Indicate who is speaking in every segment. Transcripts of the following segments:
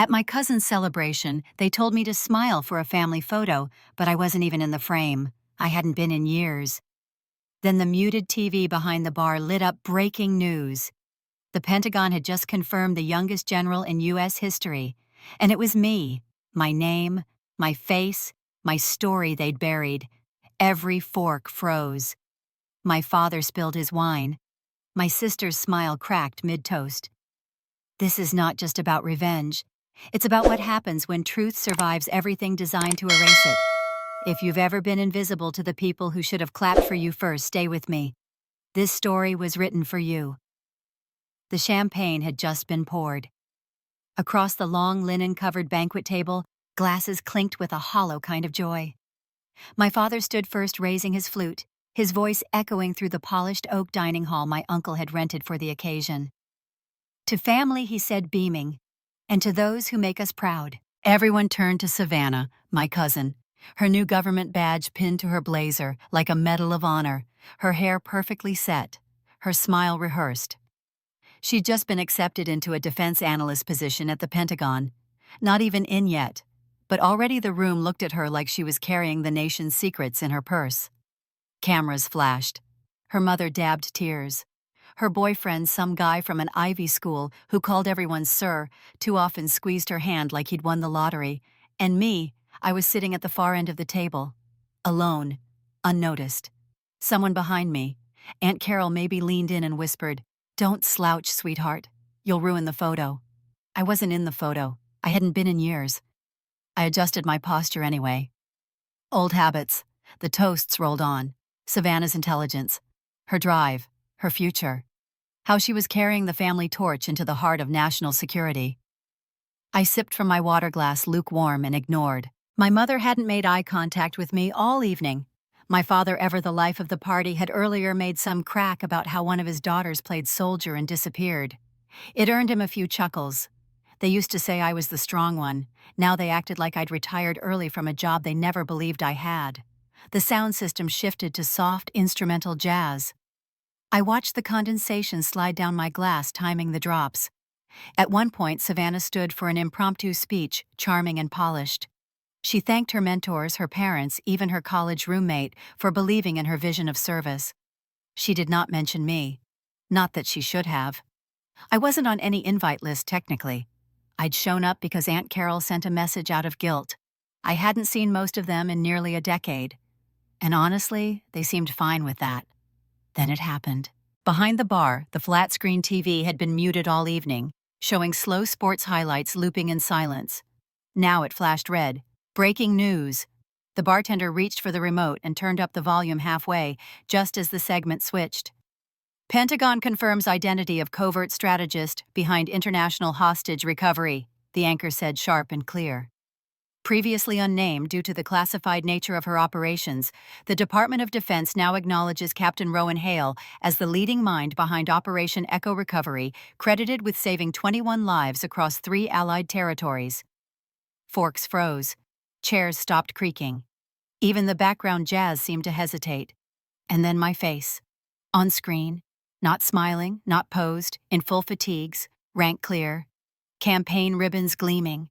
Speaker 1: At my cousin's celebration, they told me to smile for a family photo, but I wasn't even in the frame. I hadn't been in years. Then the muted TV behind the bar lit up breaking news. The Pentagon had just confirmed the youngest general in U.S. history, and it was me. My name, my face, my story they'd buried. Every fork froze. My father spilled his wine. My sister's smile cracked mid-toast. This is not just about revenge. It's about what happens when truth survives everything designed to erase it. If you've ever been invisible to the people who should have clapped for you first, stay with me. This story was written for you. The champagne had just been poured. Across the long linen-covered banquet table, glasses clinked with a hollow kind of joy. My father stood first, raising his flute, his voice echoing through the polished oak dining hall my uncle had rented for the occasion. To family, he said, beaming, and to those who make us proud. Everyone turned to Savannah, my cousin, her new government badge pinned to her blazer like a medal of honor, her hair perfectly set, her smile rehearsed. She'd just been accepted into a defense analyst position at the Pentagon, not even in yet, but already the room looked at her like she was carrying the nation's secrets in her purse. Cameras flashed. Her mother dabbed tears. Her boyfriend, some guy from an Ivy school who called everyone sir, too often squeezed her hand like he'd won the lottery. And me, I was sitting at the far end of the table, alone, unnoticed. Someone behind me, Aunt Carol, maybe leaned in and whispered, "Don't slouch, sweetheart. You'll ruin the photo." I wasn't in the photo. I hadn't been in years. I adjusted my posture anyway. Old habits. The toasts rolled on. Savannah's intelligence. Her drive. Her future. How she was carrying the family torch into the heart of national security. I sipped from my water glass lukewarm and ignored. My mother hadn't made eye contact with me all evening. My father, ever the life of the party, had earlier made some crack about how one of his daughters played soldier and disappeared. It earned him a few chuckles. They used to say I was the strong one. Now they acted like I'd retired early from a job they never believed I had. The sound system shifted to soft, instrumental jazz. I watched the condensation slide down my glass, timing the drops. At one point, Savannah stood for an impromptu speech, charming and polished. She thanked her mentors, her parents, even her college roommate, for believing in her vision of service. She did not mention me. Not that she should have. I wasn't on any invite list, technically. I'd shown up because Aunt Carol sent a message out of guilt. I hadn't seen most of them in nearly a decade. And honestly, they seemed fine with that. Then it happened. Behind the bar, the flat-screen TV had been muted all evening, showing slow sports highlights looping in silence. Now it flashed red. Breaking news. The bartender reached for the remote and turned up the volume halfway, just as the segment switched. Pentagon confirms identity of covert strategist behind international hostage recovery, the anchor said, sharp and clear. Previously unnamed due to the classified nature of her operations, the Department of Defense now acknowledges Captain Rowan Hale as the leading mind behind Operation Echo Recovery, credited with saving 21 lives across 3 Allied territories. Forks froze. Chairs stopped creaking. Even the background jazz seemed to hesitate. And then my face. On screen, not smiling, not posed, in full fatigues, rank clear. Campaign ribbons gleaming.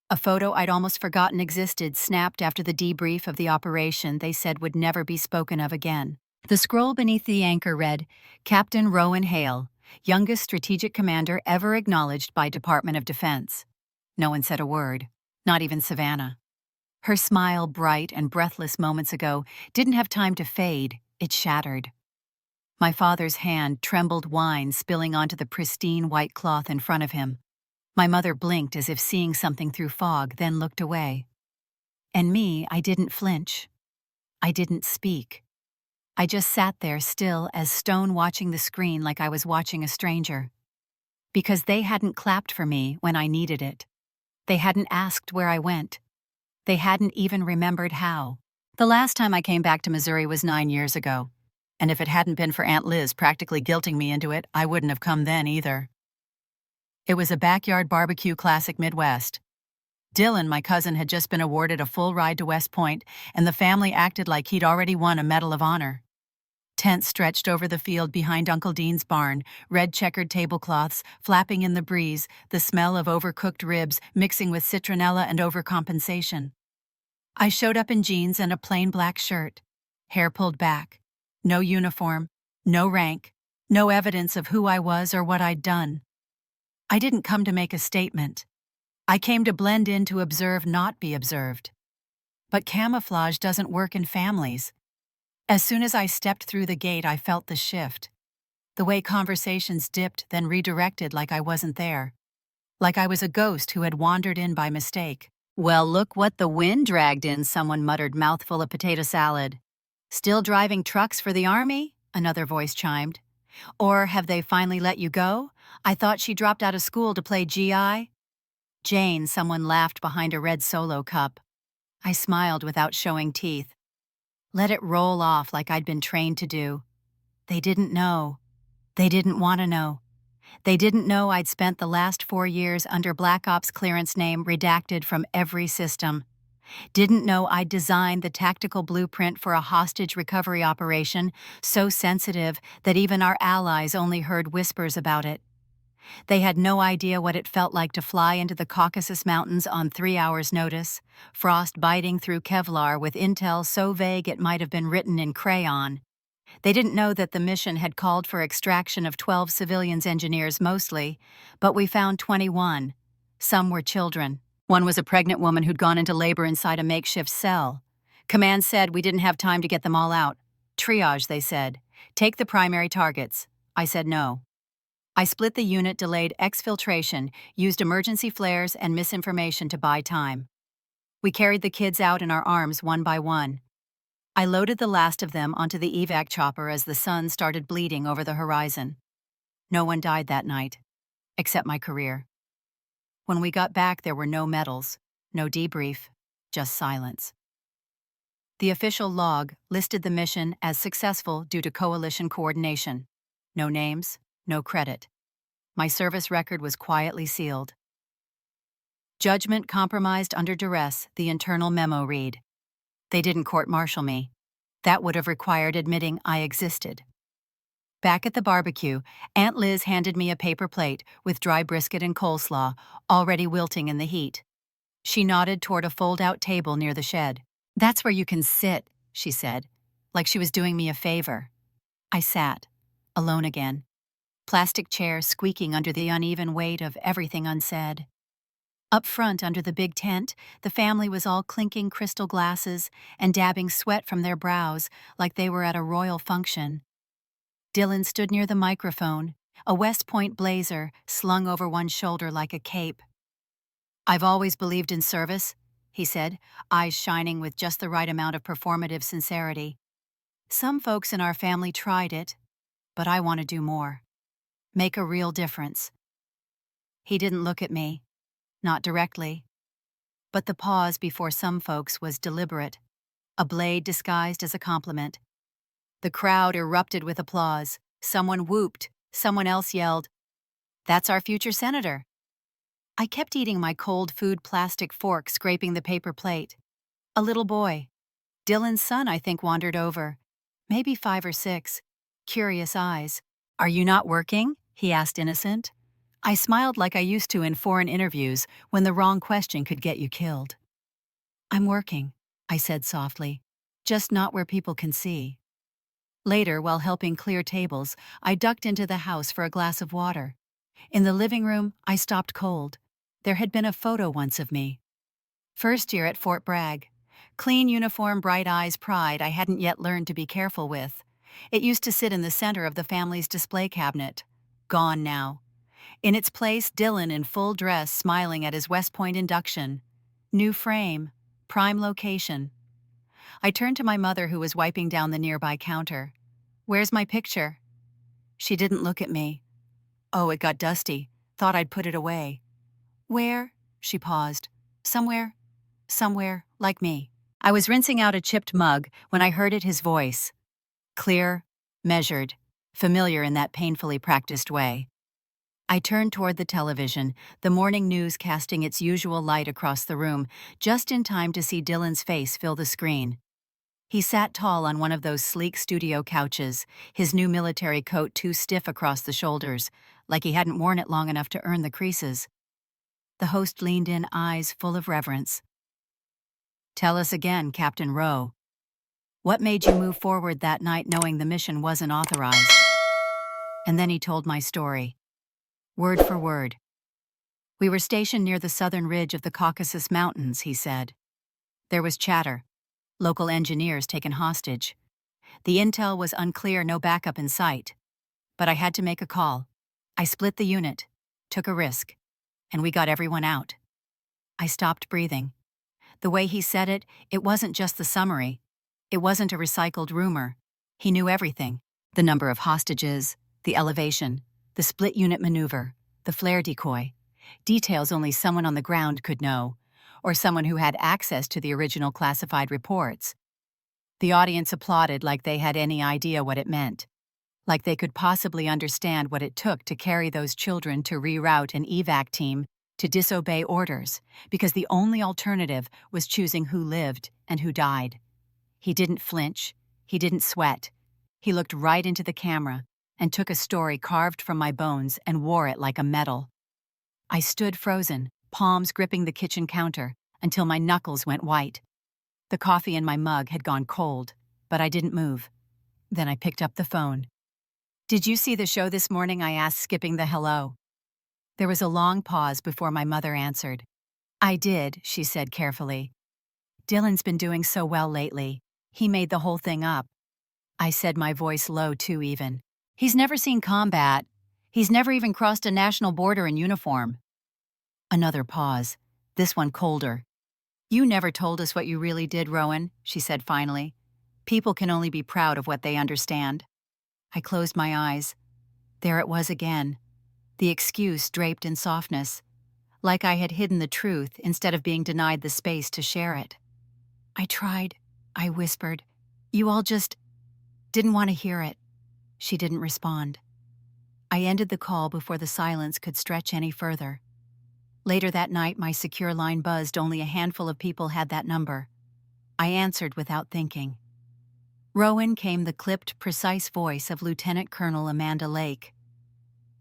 Speaker 1: A photo I'd almost forgotten existed snapped after the debrief of the operation they said would never be spoken of again. The scroll beneath the anchor read, Captain Rowan Hale, youngest strategic commander ever acknowledged by Department of Defense. No one said a word, not even Savannah. Her smile, bright and breathless moments ago, didn't have time to fade, it shattered. My father's hand trembled, wine spilling onto the pristine white cloth in front of him. My mother blinked as if seeing something through fog, then looked away. And me, I didn't flinch. I didn't speak. I just sat there still as stone, watching the screen like I was watching a stranger. Because they hadn't clapped for me when I needed it. They hadn't asked where I went. They hadn't even remembered how. The last time I came back to Missouri was 9 years ago. And if it hadn't been for Aunt Liz practically guilting me into it, I wouldn't have come then either. It was a backyard barbecue classic Midwest. Dylan, my cousin, had just been awarded a full ride to West Point, and the family acted like he'd already won a Medal of Honor. Tents stretched over the field behind Uncle Dean's barn, red checkered tablecloths flapping in the breeze, the smell of overcooked ribs mixing with citronella and overcompensation. I showed up in jeans and a plain black shirt, hair pulled back, no uniform, no rank, no evidence of who I was or what I'd done. I didn't come to make a statement. I came to blend in, to observe, not be observed. But camouflage doesn't work in families. As soon as I stepped through the gate, I felt the shift. The way conversations dipped, then redirected like I wasn't there. Like I was a ghost who had wandered in by mistake. "Well, look what the wind dragged in," someone muttered, mouthful of potato salad. "Still driving trucks for the army?" another voice chimed. "Or have they finally let you go? I thought she dropped out of school to play GI." "Jane," someone laughed behind a red Solo cup. I smiled without showing teeth. Let it roll off like I'd been trained to do. They didn't know. They didn't want to know. They didn't know I'd spent the last 4 years under Black Ops clearance, name redacted from every system. Didn't know I'd designed the tactical blueprint for a hostage recovery operation so sensitive that even our allies only heard whispers about it. They had no idea what it felt like to fly into the Caucasus Mountains on 3 hours' notice, frost biting through Kevlar with intel so vague it might have been written in crayon. They didn't know that the mission had called for extraction of 12 civilians, engineers mostly, but we found 21. Some were children. One was a pregnant woman who'd gone into labor inside a makeshift cell. Command said we didn't have time to get them all out. Triage, they said. Take the primary targets. I said no. I split the unit, delayed exfiltration, used emergency flares and misinformation to buy time. We carried the kids out in our arms one by one. I loaded the last of them onto the evac chopper as the sun started bleeding over the horizon. No one died that night, except my career. When we got back, there were no medals, no debrief, just silence. The official log listed the mission as successful due to coalition coordination. No names, no credit. My service record was quietly sealed. Judgment compromised under duress, the internal memo read. They didn't court-martial me. That would have required admitting I existed. Back at the barbecue, Aunt Liz handed me a paper plate with dry brisket and coleslaw, already wilting in the heat. She nodded toward a fold-out table near the shed. "That's where you can sit," she said, like she was doing me a favor. I sat, alone again. Plastic chair squeaking under the uneven weight of everything unsaid. Up front, under the big tent, the family was all clinking crystal glasses and dabbing sweat from their brows like they were at a royal function. Dylan stood near the microphone, a West Point blazer slung over one shoulder like a cape. "I've always believed in service," he said, eyes shining with just the right amount of performative sincerity. "Some folks in our family tried it, but I want to do more. Make a real difference." He didn't look at me. Not directly. But the pause before some folks was deliberate, a blade disguised as a compliment. The crowd erupted with applause. Someone whooped. Someone else yelled, "That's our future senator." I kept eating my cold food plastic fork, scraping the paper plate. A little boy. Dylan's son, I think, wandered over. Maybe 5 or 6. Curious eyes. "Are you not working?" he asked, innocent. I smiled like I used to in foreign interviews when the wrong question could get you killed. "I'm working," I said softly, "just not where people can see." Later, while helping clear tables, I ducked into the house for a glass of water. In the living room, I stopped cold. There had been a photo once of me. First year at Fort Bragg. Clean uniform, bright eyes, pride I hadn't yet learned to be careful with. It used to sit in the center of the family's display cabinet. Gone now. In its place, Dylan in full dress smiling at his West Point induction. New frame. Prime location. I turned to my mother, who was wiping down the nearby counter. "Where's my picture?" She didn't look at me. "Oh, it got dusty. Thought I'd put it away." "Where?" She paused. Somewhere, like me." I was rinsing out a chipped mug when I heard his voice. Clear, measured, familiar in that painfully practiced way. I turned toward the television, the morning news casting its usual light across the room, just in time to see Dylan's face fill the screen. He sat tall on one of those sleek studio couches, his new military coat too stiff across the shoulders, like he hadn't worn it long enough to earn the creases. The host leaned in, eyes full of reverence. "Tell us again, Captain Rowe. What made you move forward that night knowing the mission wasn't authorized?" And then he told my story, word for word. "We were stationed near the southern ridge of the Caucasus Mountains," he said. "There was chatter. Local engineers taken hostage. The intel was unclear, no backup in sight. But I had to make a call. I split the unit, took a risk, and we got everyone out." I stopped breathing. The way he said it, it wasn't just the summary. It wasn't a recycled rumor. He knew everything. The number of hostages, the elevation, the split unit maneuver, the flare decoy. Details only someone on the ground could know, or someone who had access to the original classified reports. The audience applauded like they had any idea what it meant, like they could possibly understand what it took to carry those children to reroute an evac team to disobey orders, because the only alternative was choosing who lived and who died. He didn't flinch. He didn't sweat. He looked right into the camera and took a story carved from my bones and wore it like a medal. I stood frozen, palms gripping the kitchen counter, until my knuckles went white. The coffee in my mug had gone cold, but I didn't move. Then I picked up the phone. "Did you see the show this morning?" I asked, skipping the hello. There was a long pause before my mother answered. "I did," she said carefully. "Dylan's been doing so well lately. He made the whole thing up." I said, my voice low too even. "He's never seen combat. He's never even crossed a national border in uniform." Another pause, this one colder. "You never told us what you really did, Rowan," she said finally. "People can only be proud of what they understand." I closed my eyes. There it was again. The excuse draped in softness, like I had hidden the truth instead of being denied the space to share it. "I tried," I whispered. "You all just didn't want to hear it." She didn't respond. I ended the call before the silence could stretch any further. Later that night, my secure line buzzed. Only a handful of people had that number. I answered without thinking. Rowan came the clipped, precise voice of Lieutenant Colonel Amanda Lake.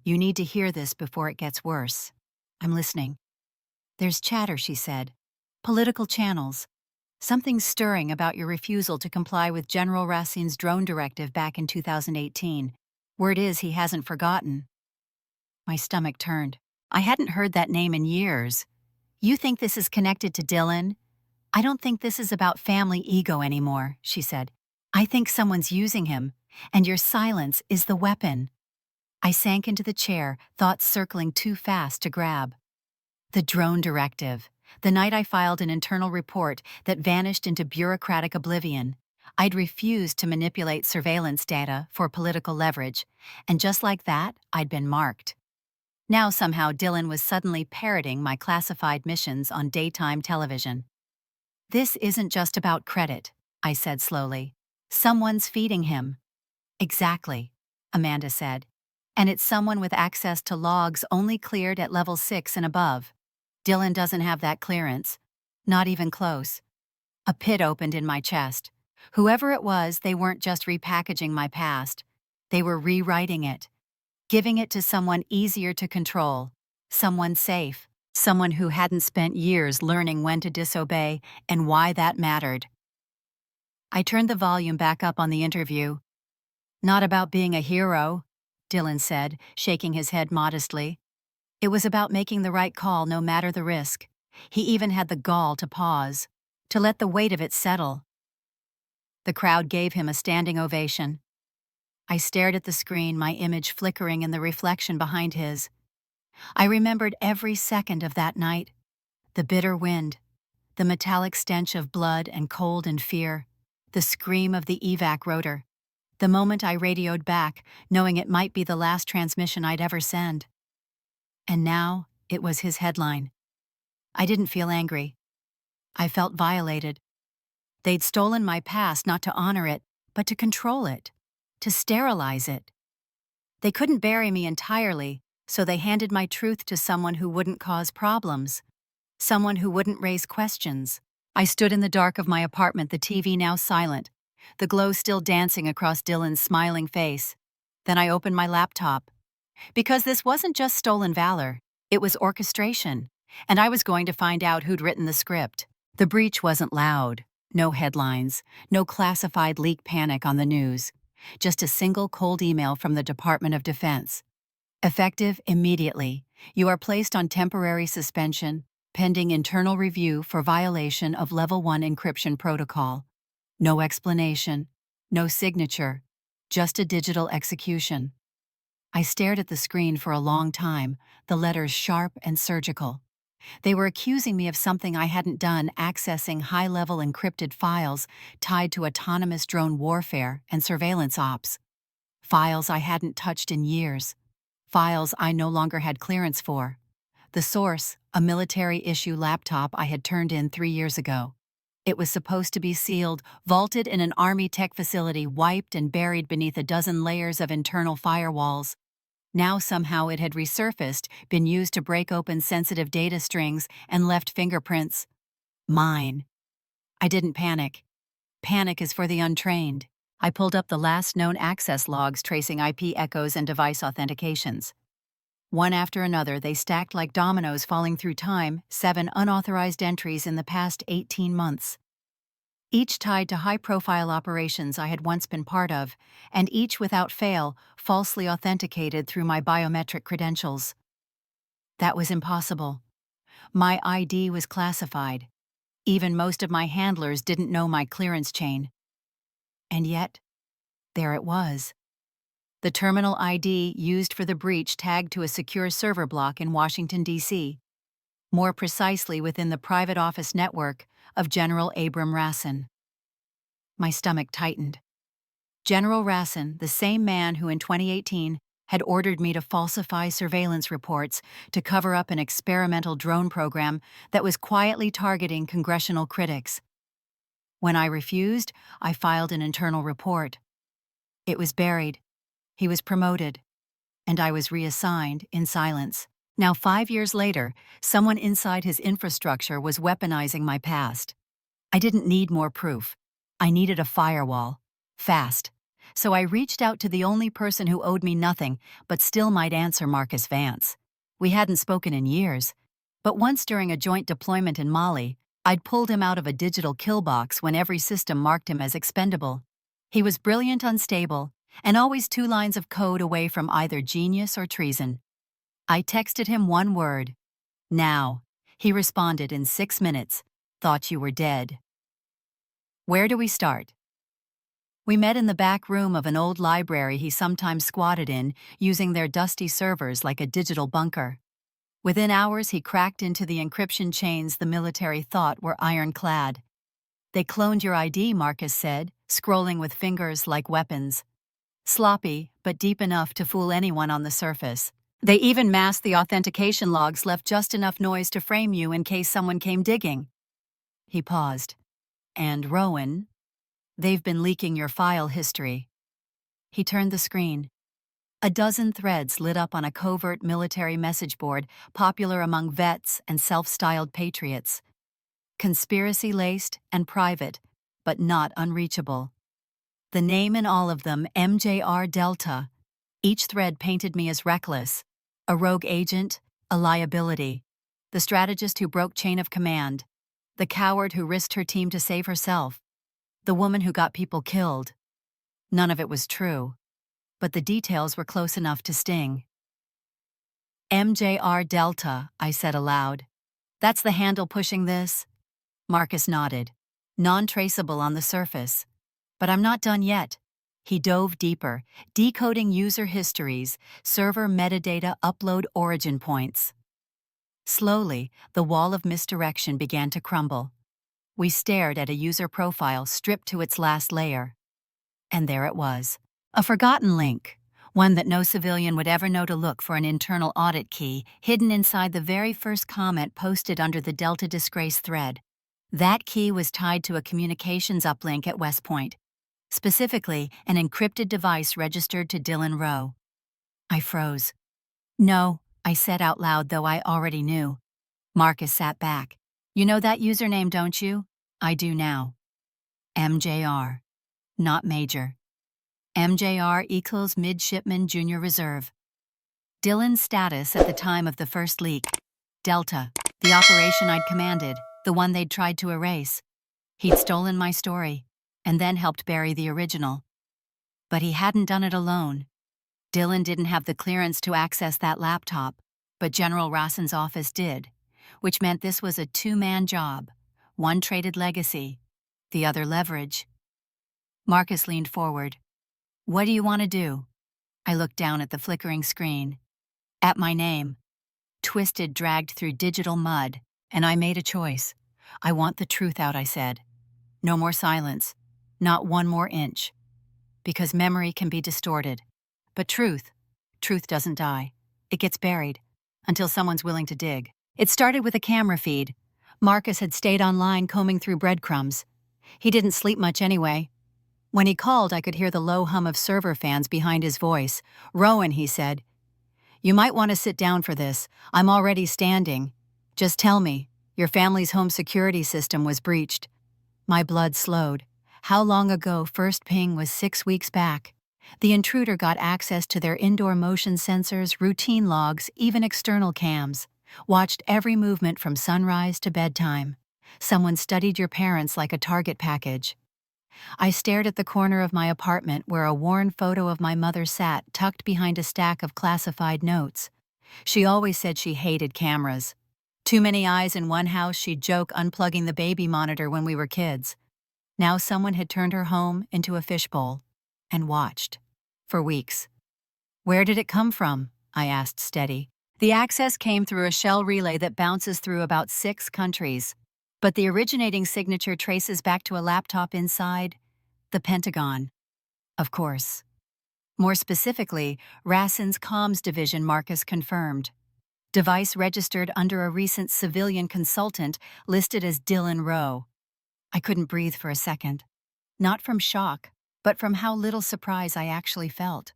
Speaker 1: "You need to hear this before it gets worse." "I'm listening." "There's chatter," she said. "Political channels. Something's stirring about your refusal to comply with General Racine's drone directive back in 2018. Word is he hasn't forgotten." My stomach turned. I hadn't heard that name in years. "You think this is connected to Dylan?" "I don't think this is about family ego anymore," she said. "I think someone's using him, and your silence is the weapon." I sank into the chair, thoughts circling too fast to grab. The drone directive. The night I filed an internal report that vanished into bureaucratic oblivion. I'd refused to manipulate surveillance data for political leverage, and just like that, I'd been marked. Now somehow Dylan was suddenly parroting my classified missions on daytime television. "This isn't just about credit," I said slowly. "Someone's feeding him." "Exactly," Amanda said. "And it's someone with access to logs only cleared at level 6 and above. Dylan doesn't have that clearance. Not even close." A pit opened in my chest. Whoever it was, they weren't just repackaging my past. They were rewriting it, giving it to someone easier to control, someone safe, someone who hadn't spent years learning when to disobey and why that mattered. I turned the volume back up on the interview. "Not about being a hero," Dylan said, shaking his head modestly. "It was about making the right call no matter the risk." He even had the gall to pause, to let the weight of it settle. The crowd gave him a standing ovation. I stared at the screen, my image flickering in the reflection behind his. I remembered every second of that night. The bitter wind, the metallic stench of blood and cold and fear, the scream of the evac rotor, the moment I radioed back, knowing it might be the last transmission I'd ever send. And now, it was his headline. I didn't feel angry. I felt violated. They'd stolen my past not to honor it, but to control it, to sterilize it. They couldn't bury me entirely, so they handed my truth to someone who wouldn't cause problems, someone who wouldn't raise questions. I stood in the dark of my apartment, the TV now silent, the glow still dancing across Dylan's smiling face. Then I opened my laptop. Because this wasn't just stolen valor, it was orchestration, and I was going to find out who'd written the script. The breach wasn't loud. No headlines, no classified leak panic on the news. Just a single cold email from the Department of Defense. Effective immediately. You are placed on temporary suspension, pending internal review for violation of Level 1 encryption protocol. No explanation, no signature, just a digital execution. I stared at the screen for a long time, the letters sharp and surgical. They were accusing me of something I hadn't done, accessing high-level encrypted files tied to autonomous drone warfare and surveillance ops. Files I hadn't touched in years. Files I no longer had clearance for. The source, a military-issue laptop I had turned in 3 years ago. It was supposed to be sealed, vaulted in an Army tech facility, wiped and buried beneath a dozen layers of internal firewalls. Now somehow it had resurfaced, been used to break open sensitive data strings, and left fingerprints. Mine. I didn't panic. Panic is for the untrained. I pulled up the last known access logs tracing IP echoes and device authentications. One after another, they stacked like dominoes falling through time, 7 unauthorized entries in the past 18 months. Each tied to high-profile operations I had once been part of, and each without fail, falsely authenticated through my biometric credentials. That was impossible. My ID was classified. Even most of my handlers didn't know my clearance chain. And yet, there it was. The terminal ID used for the breach tagged to a secure server block in Washington, D.C., more precisely within the private office network of General Abram Rassin. My stomach tightened. General Rassin, the same man who in 2018 had ordered me to falsify surveillance reports to cover up an experimental drone program that was quietly targeting congressional critics. When I refused, I filed an internal report. It was buried. He was promoted, and I was reassigned in silence. Now, 5 years later, someone inside his infrastructure was weaponizing my past. I didn't need more proof. I needed a firewall. Fast. So I reached out to the only person who owed me nothing, but still might answer, Marcus Vance. We hadn't spoken in years, but once during a joint deployment in Mali, I'd pulled him out of a digital kill box when every system marked him as expendable. He was brilliant, unstable, and always 2 lines of code away from either genius or treason. I texted him one word. Now. He responded in 6 minutes. Thought you were dead. Where do we start? We met in the back room of an old library he sometimes squatted in, using their dusty servers like a digital bunker. Within hours, he cracked into the encryption chains the military thought were ironclad. They cloned your ID, Marcus said, scrolling with fingers like weapons. Sloppy, but deep enough to fool anyone on the surface. They even masked the authentication logs, left just enough noise to frame you in case someone came digging. He paused. And Rowan, they've been leaking your file history. He turned the screen. A dozen threads lit up on a covert military message board popular among vets and self-styled patriots. Conspiracy-laced and private, but not unreachable. The name in all of them, MJR Delta. Each thread painted me as reckless, a rogue agent, a liability, the strategist who broke chain of command, the coward who risked her team to save herself, the woman who got people killed. None of it was true, but the details were close enough to sting. MJR Delta, I said aloud. That's the handle pushing this? Marcus nodded. Non-traceable on the surface. But I'm not done yet. He dove deeper, decoding user histories, server metadata, upload origin points. Slowly, the wall of misdirection began to crumble. We stared at a user profile stripped to its last layer. And there it was. A forgotten link, one that no civilian would ever know to look for, an internal audit key hidden inside the very first comment posted under the Delta Disgrace thread. That key was tied to a communications uplink at West Point. Specifically, an encrypted device registered to Dylan Rowe. I froze. No, I said out loud, though I already knew. Marcus sat back. You know that username, don't you? I do now. MJR. Not Major. MJR equals Midshipman Junior Reserve. Dylan's status at the time of the first leak. Delta. The operation I'd commanded, the one they'd tried to erase. He'd stolen my story, and then helped bury the original. But he hadn't done it alone. Dylan didn't have the clearance to access that laptop, but General Rassen's office did, which meant this was a two-man job. One traded legacy, the other leverage. Marcus leaned forward. "What do you want to do?" I looked down at the flickering screen. At my name. Twisted dragged through digital mud, and I made a choice. "I want the truth out," I said. "No more silence. Not one more inch. Because memory can be distorted. But truth doesn't die. It gets buried, until someone's willing to dig." It started with a camera feed. Marcus had stayed online combing through breadcrumbs. He didn't sleep much anyway. When he called, I could hear the low hum of server fans behind his voice. "Rowan," he said, "you might want to sit down for this. I'm already standing. Just tell me, your family's home security system was breached." My blood slowed. How long ago first ping was 6 weeks back. The intruder got access to their indoor motion sensors, routine logs, even external cams. Watched every movement from sunrise to bedtime. Someone studied your parents like a target package. I stared at the corner of my apartment where a worn photo of my mother sat tucked behind a stack of classified notes. She always said she hated cameras. Too many eyes in one house, she'd joke unplugging the baby monitor when we were kids. Now someone had turned her home into a fishbowl. And watched. For weeks. "Where did it come from?" I asked steady. "The access came through a shell relay that bounces through about 6 countries. But the originating signature traces back to a laptop inside the Pentagon." Of course. More specifically, Rassen's comms division, Marcus confirmed. Device registered under a recent civilian consultant listed as Dylan Rowe. I couldn't breathe for a second. Not from shock, but from how little surprise I actually felt.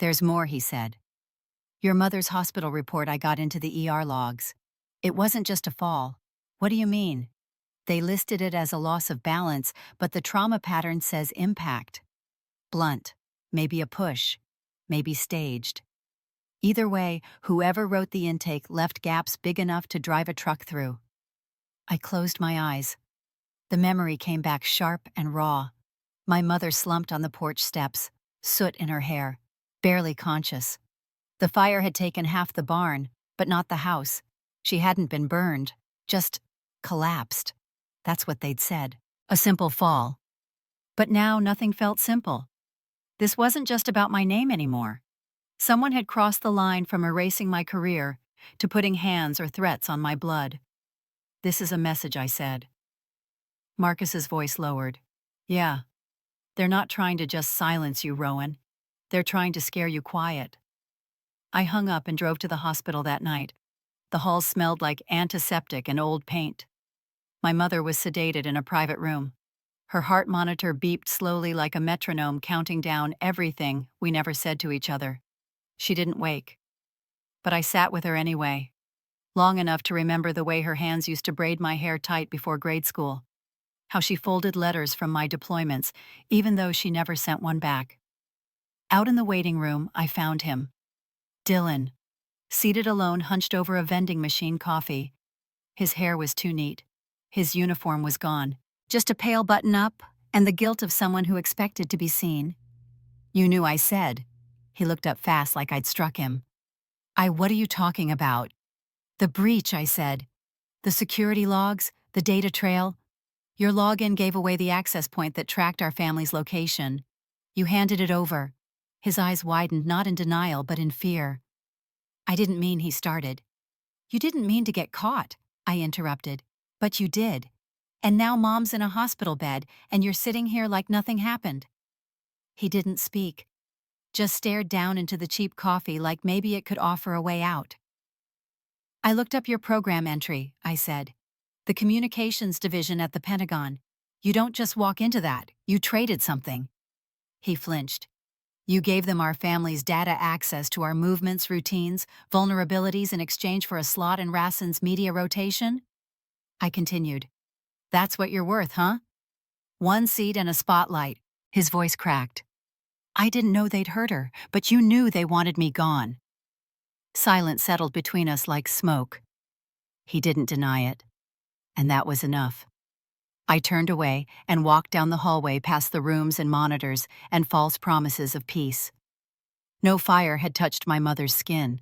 Speaker 1: "There's more," he said. "Your mother's hospital report, I got into the ER logs. It wasn't just a fall." "What do you mean?" "They listed it as a loss of balance, but the trauma pattern says impact. Blunt, maybe a push, maybe staged. Either way, whoever wrote the intake left gaps big enough to drive a truck through." I closed my eyes. The memory came back sharp and raw. My mother slumped on the porch steps, soot in her hair, barely conscious. The fire had taken half the barn, but not the house. She hadn't been burned, just collapsed. That's what they'd said. A simple fall. But now nothing felt simple. This wasn't just about my name anymore. Someone had crossed the line from erasing my career to putting hands or threats on my blood. "This is a message," I said. Marcus's voice lowered. "Yeah. They're not trying to just silence you, Rowan. They're trying to scare you quiet." I hung up and drove to the hospital that night. The halls smelled like antiseptic and old paint. My mother was sedated in a private room. Her heart monitor beeped slowly like a metronome, counting down everything we never said to each other. She didn't wake. But I sat with her anyway, long enough to remember the way her hands used to braid my hair tight before grade school, how she folded letters from my deployments, even though she never sent one back. Out in the waiting room, I found him. Dylan, seated alone, hunched over a vending machine coffee. His hair was too neat. His uniform was gone. Just a pale button-up and the guilt of someone who expected to be seen. "You knew," I said. He looked up fast like I'd struck him. What are you talking about?" "The breach," I said. "The security logs, the data trail. Your login gave away the access point that tracked our family's location. You handed it over." His eyes widened, not in denial, but in fear. "I didn't mean," he started. "You didn't mean to get caught," I interrupted. "But you did. And now Mom's in a hospital bed, and you're sitting here like nothing happened." He didn't speak, just stared down into the cheap coffee like maybe it could offer a way out. "I looked up your program entry," I said. "The communications division at the Pentagon. You don't just walk into that, you traded something." He flinched. "You gave them our family's data access to our movements, routines, vulnerabilities in exchange for a slot in Rassen's media rotation?" I continued. "That's what you're worth, huh? 1 seat and a spotlight. His voice cracked. I didn't know they'd hurt her, but you knew they wanted me gone. Silence settled between us like smoke. He didn't deny it, and that was enough. I turned away and walked down the hallway past the rooms and monitors and false promises of peace. No fire had touched my mother's skin,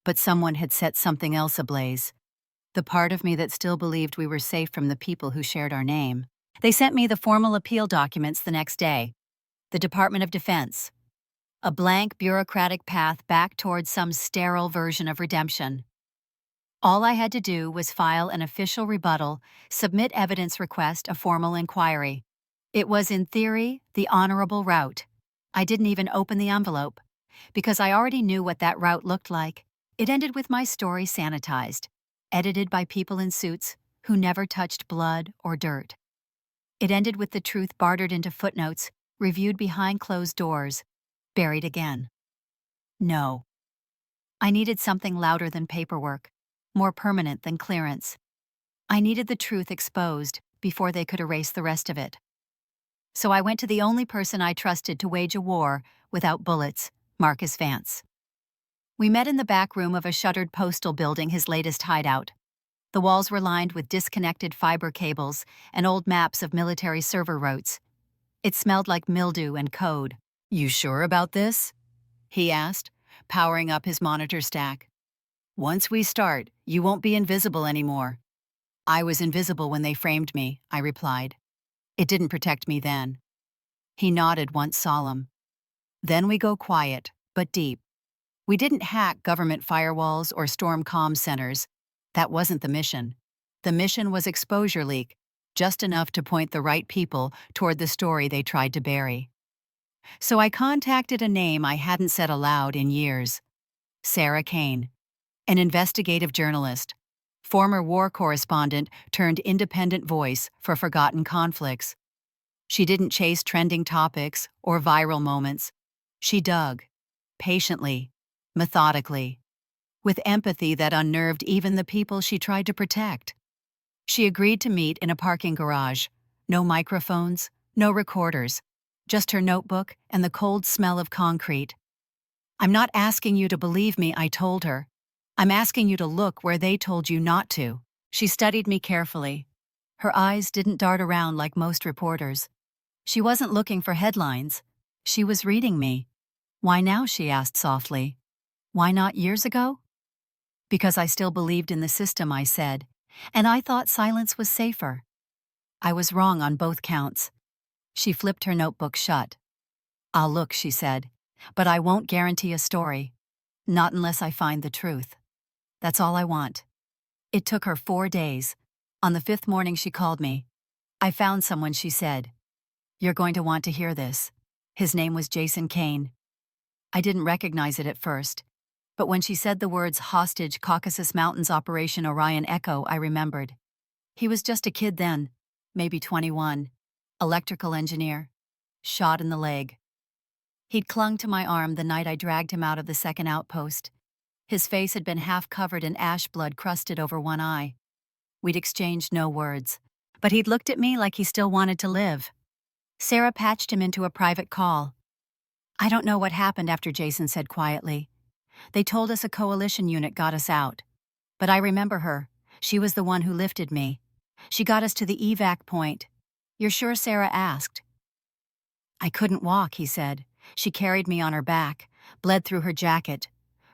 Speaker 1: but someone had set something else ablaze. The part of me that still believed we were safe from the people who shared our name. They sent me the formal appeal documents the next day. The Department of Defense. A blank bureaucratic path back towards some sterile version of redemption. All I had to do was file an official rebuttal, submit evidence request, a formal inquiry. It was, in theory, the honorable route. I didn't even open the envelope, because I already knew what that route looked like. It ended with my story sanitized, edited by people in suits who never touched blood or dirt. It ended with the truth bartered into footnotes, reviewed behind closed doors, buried again. No. I needed something louder than paperwork, more permanent than clearance. I needed the truth exposed before they could erase the rest of it. So I went to the only person I trusted to wage a war without bullets, Marcus Vance. We met in the back room of a shuttered postal building, his latest hideout. The walls were lined with disconnected fiber cables and old maps of military server routes. It smelled like mildew and code. You sure about this? He asked, powering up his monitor stack. Once we start, you won't be invisible anymore. I was invisible when they framed me, I replied. It didn't protect me then. He nodded, once solemn. Then we go quiet, but deep. We didn't hack government firewalls or storm comm centers. That wasn't the mission. The mission was exposure leak, just enough to point the right people toward the story they tried to bury. So I contacted a name I hadn't said aloud in years. Sarah Kane, an investigative journalist, former war correspondent turned independent voice for forgotten conflicts. She didn't chase trending topics or viral moments. She dug, patiently, methodically, with empathy that unnerved even the people she tried to protect. She agreed to meet in a parking garage. No microphones, no recorders, just her notebook and the cold smell of concrete. I'm not asking you to believe me, I told her. I'm asking you to look where they told you not to. She studied me carefully. Her eyes didn't dart around like most reporters. She wasn't looking for headlines. She was reading me. Why now, she asked softly. Why not years ago? Because I still believed in the system, I said, and I thought silence was safer. I was wrong on both counts. She flipped her notebook shut. I'll look, she said, but I won't guarantee a story. Not unless I find the truth. That's all I want. It took her 4 days. On the 5th morning she called me. I found someone, she said. You're going to want to hear this. His name was Jason Kane. I didn't recognize it at first, but when she said the words Hostage Caucasus Mountains Operation Orion Echo, I remembered. He was just a kid then, maybe 21, electrical engineer, shot in the leg. He'd clung to my arm the night I dragged him out of the second outpost. His face had been half covered in ash blood crusted over one eye. We'd exchanged no words, but he'd looked at me like he still wanted to live. Sarah patched him into a private call. I don't know what happened after, Jason said quietly. They told us a coalition unit got us out. But I remember her. She was the one who lifted me. She got us to the evac point. You're sure Sarah asked? I couldn't walk, he said. She carried me on her back, bled through her jacket.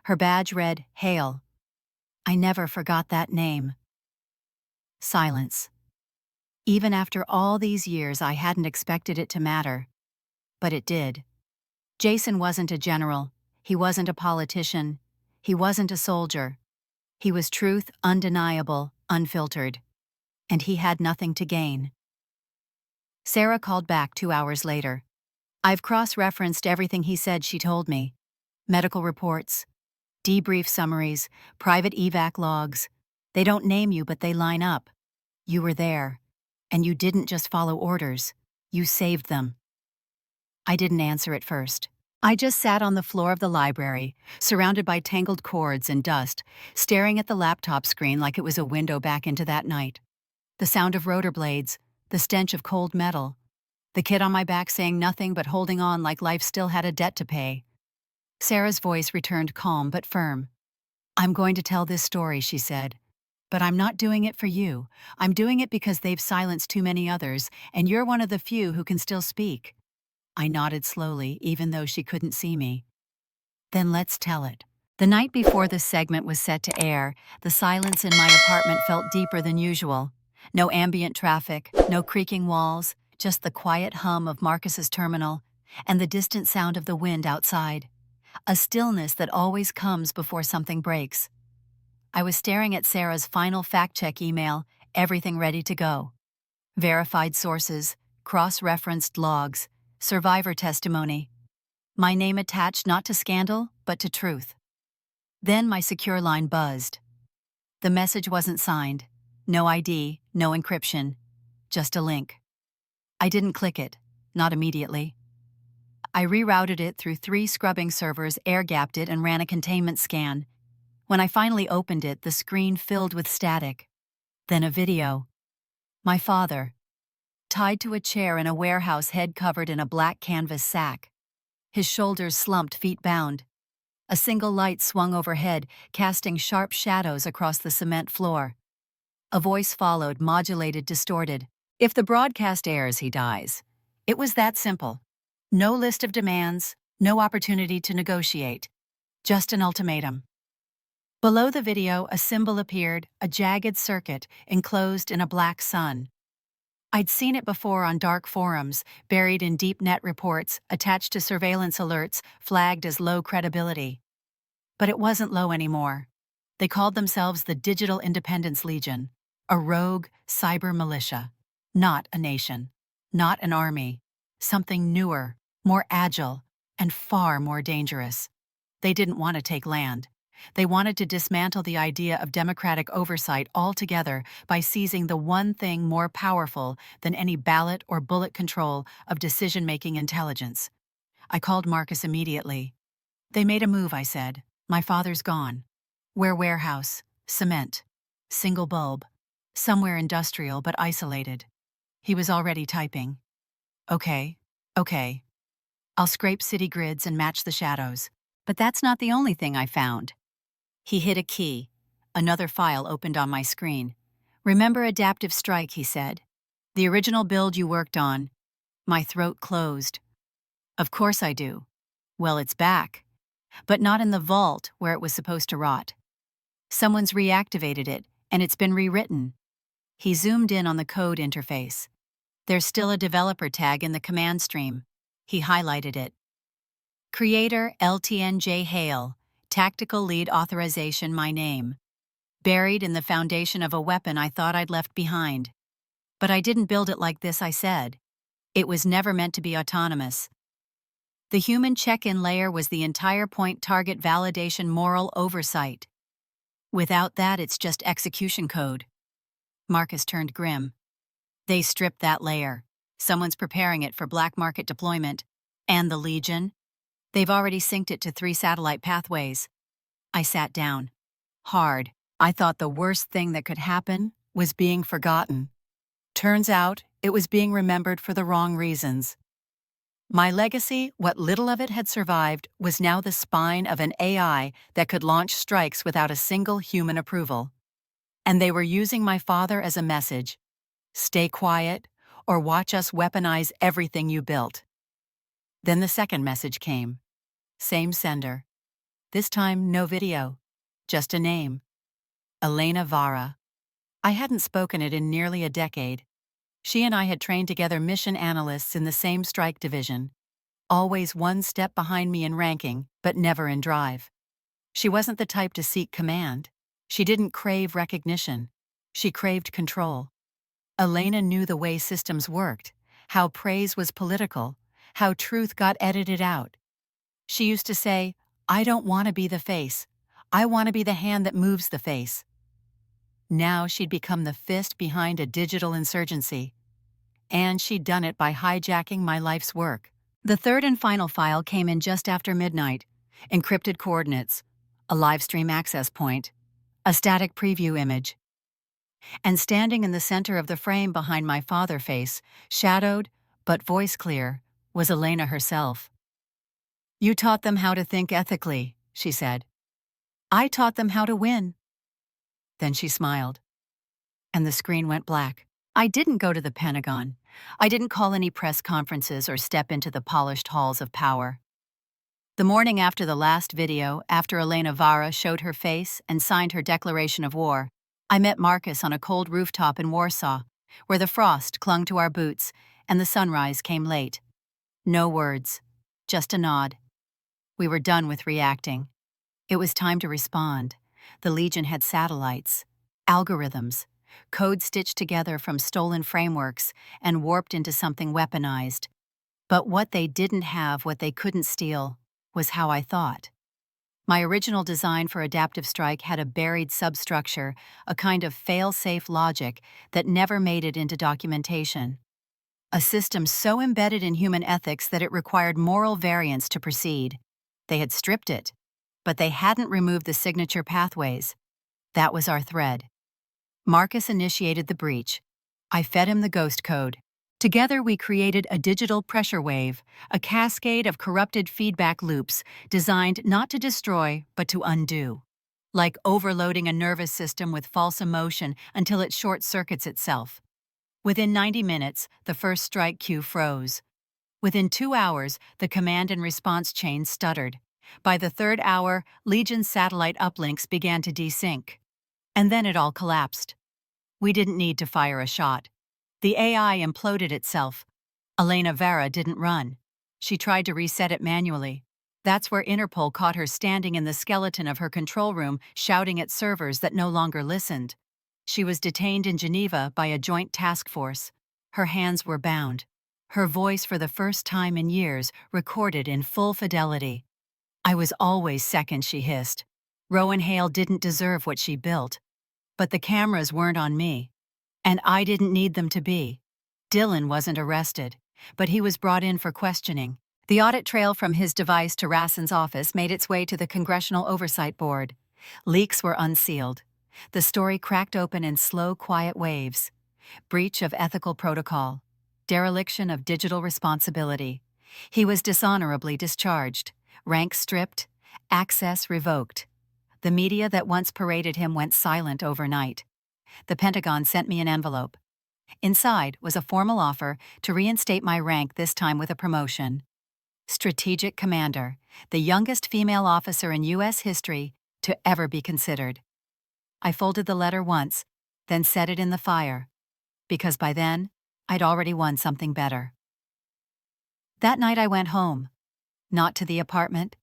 Speaker 1: Her badge read, Hale. I never forgot that name. Silence. Even after all these years, I hadn't expected it to matter. But it did. Jason wasn't a general. He wasn't a politician. He wasn't a soldier. He was truth, undeniable, unfiltered. And he had nothing to gain. Sarah called back 2 hours later. I've cross-referenced everything he said, she told me. Medical reports, debrief summaries, private evac logs. They don't name you, but they line up. You were there. And you didn't just follow orders. You saved them. I didn't answer at first. I just sat on the floor of the library, surrounded by tangled cords and dust, staring at the laptop screen like it was a window back into that night. The sound of rotor blades, the stench of cold metal. The kid on my back saying nothing but holding on like life still had a debt to pay. Sarah's voice returned calm but firm. "I'm going to tell this story," she said. "But I'm not doing it for you. I'm doing it because they've silenced too many others, and you're one of the few who can still speak." I nodded slowly, even though she couldn't see me. "Then let's tell it." The night before this segment was set to air, the silence in my apartment felt deeper than usual. No ambient traffic, no creaking walls, just the quiet hum of Marcus's terminal and the distant sound of the wind outside. A stillness that always comes before something breaks. I was staring at Sarah's final fact-check email, everything ready to go. Verified sources, cross-referenced logs, survivor testimony. My name attached not to scandal, but to truth. Then my secure line buzzed. The message wasn't signed. No ID, no encryption. Just a link. I didn't click it, not immediately. I rerouted it through 3 scrubbing servers, air-gapped it, and ran a containment scan. When I finally opened it, the screen filled with static. Then a video. My father, tied to a chair in a warehouse, head covered in a black canvas sack. His shoulders slumped, feet bound. A single light swung overhead, casting sharp shadows across the cement floor. A voice followed, modulated, distorted. "If the broadcast airs, he dies." It was that simple. No list of demands, no opportunity to negotiate. Just an ultimatum. Below the video, a symbol appeared, a jagged circuit enclosed in a black sun. I'd seen it before on dark forums, buried in deep net reports, attached to surveillance alerts, flagged as low credibility. But it wasn't low anymore. They called themselves the Digital Independence Legion, a rogue cyber militia. Not a nation, not an army, something newer, more agile, and far more dangerous. They didn't want to take land. They wanted to dismantle the idea of democratic oversight altogether by seizing the one thing more powerful than any ballot or bullet control of decision-making intelligence. I called Marcus immediately. "They made a move," I said. "My father's gone. Where warehouse, cement, single bulb, somewhere industrial but isolated." He was already typing. Okay. I'll scrape city grids and match the shadows. But that's not the only thing I found." He hit a key. Another file opened on my screen. "Remember Adaptive Strike," he said. "The original build you worked on." My throat closed. "Of course I do." "Well, it's back. But not in the vault where it was supposed to rot. Someone's reactivated it, and it's been rewritten." He zoomed in on the code interface. "There's still a developer tag in the command stream." He highlighted it. "Creator LTNJ Hale. Tactical lead authorization, my name. Buried in the foundation of a weapon I thought I'd left behind. But I didn't build it like this," I said. "It was never meant to be autonomous. The human check-in layer was the entire point, target validation, moral oversight. Without that, it's just execution code." Marcus turned grim. "They stripped that layer. Someone's preparing it for black market deployment. And the Legion? They've already synced it to 3 satellite pathways." I sat down. Hard. I thought the worst thing that could happen was being forgotten. Turns out, it was being remembered for the wrong reasons. My legacy, what little of it had survived, was now the spine of an AI that could launch strikes without a single human approval. And they were using my father as a message. Stay quiet, or watch us weaponize everything you built. Then the second message came. Same sender. This time, no video. Just a name. Elena Vara. I hadn't spoken it in nearly a decade. She and I had trained together mission analysts in the same strike division. Always one step behind me in ranking, but never in drive. She wasn't the type to seek command. She didn't crave recognition. She craved control. Elena knew the way systems worked, how praise was political, how truth got edited out. She used to say, "I don't want to be the face. I want to be the hand that moves the face." Now she'd become the fist behind a digital insurgency. And she'd done it by hijacking my life's work. The third and final file came in just after midnight. Encrypted coordinates, a live stream access point, a static preview image. And standing in the center of the frame behind my father face, shadowed, but voice clear, was Elena herself. "You taught them how to think ethically," she said. "I taught them how to win." Then she smiled, and the screen went black. I didn't go to the Pentagon. I didn't call any press conferences or step into the polished halls of power. The morning after the last video, after Elena Vara showed her face and signed her declaration of war, I met Marcus on a cold rooftop in Warsaw, where the frost clung to our boots and the sunrise came late. No words, just a nod. We were done with reacting. It was time to respond. The Legion had satellites, algorithms, code stitched together from stolen frameworks and warped into something weaponized. But what they didn't have, what they couldn't steal, was how I thought. My original design for Adaptive Strike had a buried substructure, a kind of fail-safe logic that never made it into documentation. A system so embedded in human ethics that it required moral variance to proceed. They had stripped it, but they hadn't removed the signature pathways. That was our thread. Marcus initiated the breach. I fed him the ghost code. Together we created a digital pressure wave, a cascade of corrupted feedback loops designed not to destroy, but to undo. Like overloading a nervous system with false emotion until it short-circuits itself. Within 90 minutes, the first strike queue froze. Within 2 hours, the command and response chain stuttered. By the third hour, Legion's satellite uplinks began to desync. And then it all collapsed. We didn't need to fire a shot. The AI imploded itself. Elena Vara didn't run. She tried to reset it manually. That's where Interpol caught her standing in the skeleton of her control room, shouting at servers that no longer listened. She was detained in Geneva by a joint task force. Her hands were bound. Her voice, for the first time in years, recorded in full fidelity. "I was always second," she hissed. "Rowan Hale didn't deserve what she built. But the cameras weren't on me. And I didn't need them to be." Dylan wasn't arrested, but he was brought in for questioning. The audit trail from his device to Rassen's office made its way to the Congressional Oversight Board. Leaks were unsealed. The story cracked open in slow, quiet waves. Breach of ethical protocol. Dereliction of digital responsibility. He was dishonorably discharged. Rank stripped. Access revoked. The media that once paraded him went silent overnight. The Pentagon sent me an envelope. Inside was a formal offer to reinstate my rank, this time with a promotion. Strategic Commander, the youngest female officer in U.S. history to ever be considered. I folded the letter once, then set it in the fire, because by then, I'd already won something better. That night I went home. Not to the apartment,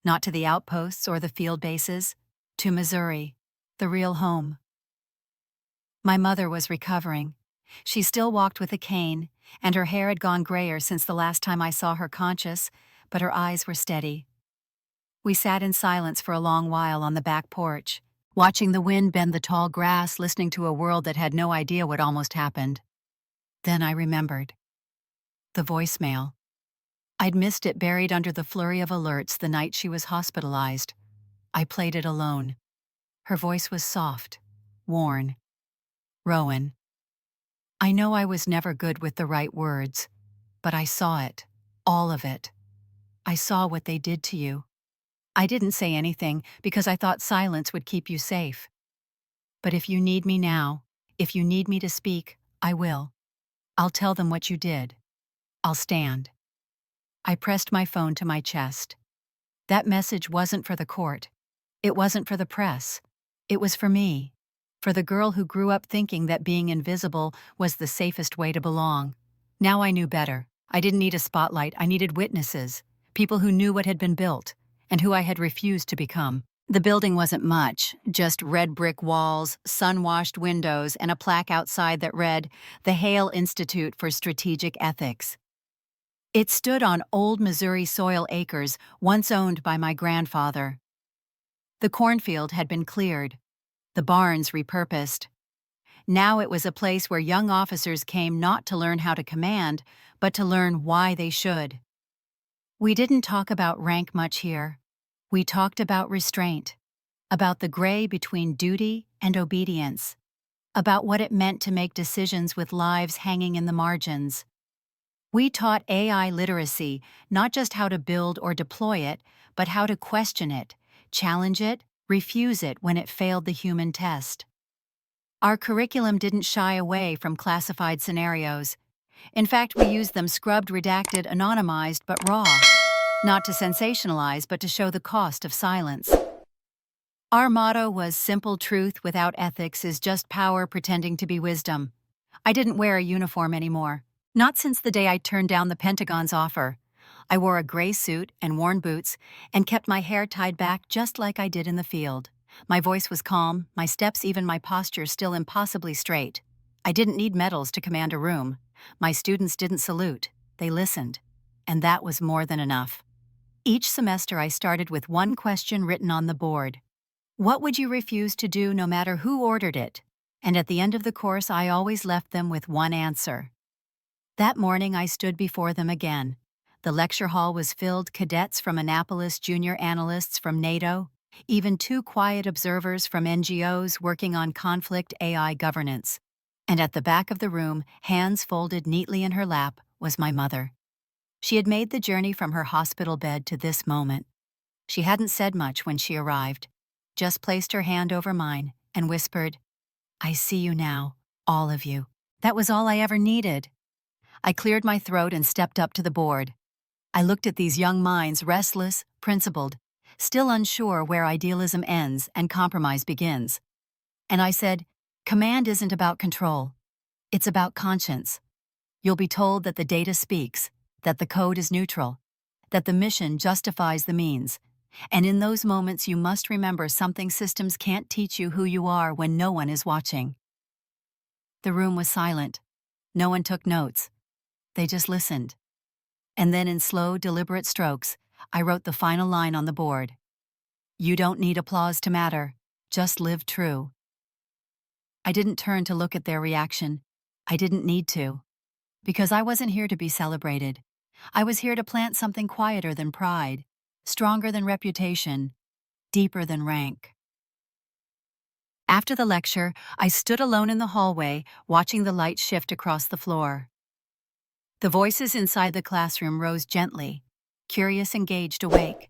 Speaker 1: not to the outposts or the field bases, to Missouri, the real home. My mother was recovering. She still walked with a cane, and her hair had gone grayer since the last time I saw her conscious, but her eyes were steady. We sat in silence for a long while on the back porch, watching the wind bend the tall grass, listening to a world that had no idea what almost happened. Then I remembered. The voicemail. I'd missed it buried under the flurry of alerts the night she was hospitalized. I played it alone. Her voice was soft, worn. "Rowan, I know I was never good with the right words, but I saw it, all of it. I saw what they did to you. I didn't say anything because I thought silence would keep you safe. But if you need me now, if you need me to speak, I will. I'll tell them what you did. I'll stand." I pressed my phone to my chest. That message wasn't for the court. It wasn't for the press. It was for me. For the girl who grew up thinking that being invisible was the safest way to belong. Now I knew better. I didn't need a spotlight. I needed witnesses. People who knew what had been built, and who I had refused to become. The building wasn't much, just red brick walls, sun-washed windows, and a plaque outside that read, "The Hale Institute for Strategic Ethics." It stood on old Missouri soil acres once owned by my grandfather. The cornfield had been cleared, the barns repurposed. Now it was a place where young officers came not to learn how to command, but to learn why they should. We didn't talk about rank much here. We talked about restraint, about the gray between duty and obedience, about what it meant to make decisions with lives hanging in the margins. We taught AI literacy, not just how to build or deploy it, but how to question it, challenge it, refuse it when it failed the human test. Our curriculum didn't shy away from classified scenarios. In fact, we used them scrubbed, redacted, anonymized, but raw. Not to sensationalize, but to show the cost of silence. Our motto was simple truth without ethics is just power pretending to be wisdom. I didn't wear a uniform anymore. Not since the day I turned down the Pentagon's offer. I wore a gray suit and worn boots and kept my hair tied back just like I did in the field. My voice was calm, my steps, even my posture still impossibly straight. I didn't need medals to command a room. My students didn't salute, they listened. And that was more than enough. Each semester I started with one question written on the board. What would you refuse to do no matter who ordered it? And at the end of the course I always left them with one answer. That morning I stood before them again. The lecture hall was filled, cadets from Annapolis, junior analysts from NATO, even 2 quiet observers from NGOs working on conflict AI governance. And at the back of the room, hands folded neatly in her lap, was my mother. She had made the journey from her hospital bed to this moment. She hadn't said much when she arrived, just placed her hand over mine and whispered, "I see you now, all of you." That was all I ever needed. I cleared my throat and stepped up to the board. I looked at these young minds, restless, principled, still unsure where idealism ends and compromise begins. And I said, command isn't about control. It's about conscience. You'll be told that the data speaks, that the code is neutral, that the mission justifies the means. And in those moments you must remember something: systems can't teach you who you are when no one is watching. The room was silent. No one took notes. They just listened. And then in slow, deliberate strokes, I wrote the final line on the board. You don't need applause to matter. Just live true. I didn't turn to look at their reaction. I didn't need to. Because I wasn't here to be celebrated. I was here to plant something quieter than pride, stronger than reputation, deeper than rank. After the lecture, I stood alone in the hallway, watching the light shift across the floor. The voices inside the classroom rose gently, curious, engaged, awake.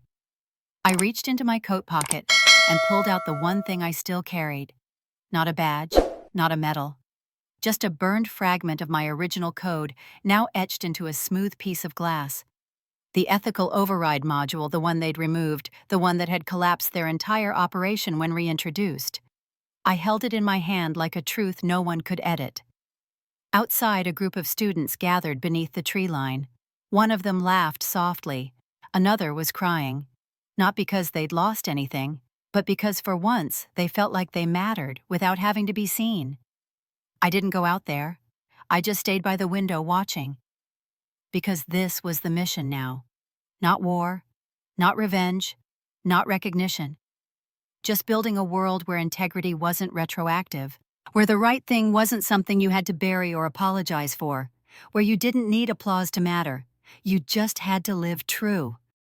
Speaker 1: I reached into my coat pocket and pulled out the one thing I still carried. Not a badge, not a medal. Just a burned fragment of my original code, now etched into a smooth piece of glass. The ethical override module, the one they'd removed, the one that had collapsed their entire operation when reintroduced. I held it in my hand like a truth no one could edit. Outside, a group of students gathered beneath the tree line. One of them laughed softly. Another was crying. Not because they'd lost anything, but because for once they felt like they mattered without having to be seen. I didn't go out there. I just stayed by the window watching. Because this was the mission now. Not war, not revenge, not recognition. Just building a world where integrity wasn't retroactive, where the right thing wasn't something you had to bury or apologize for, where you didn't need applause to matter. You just had to live true.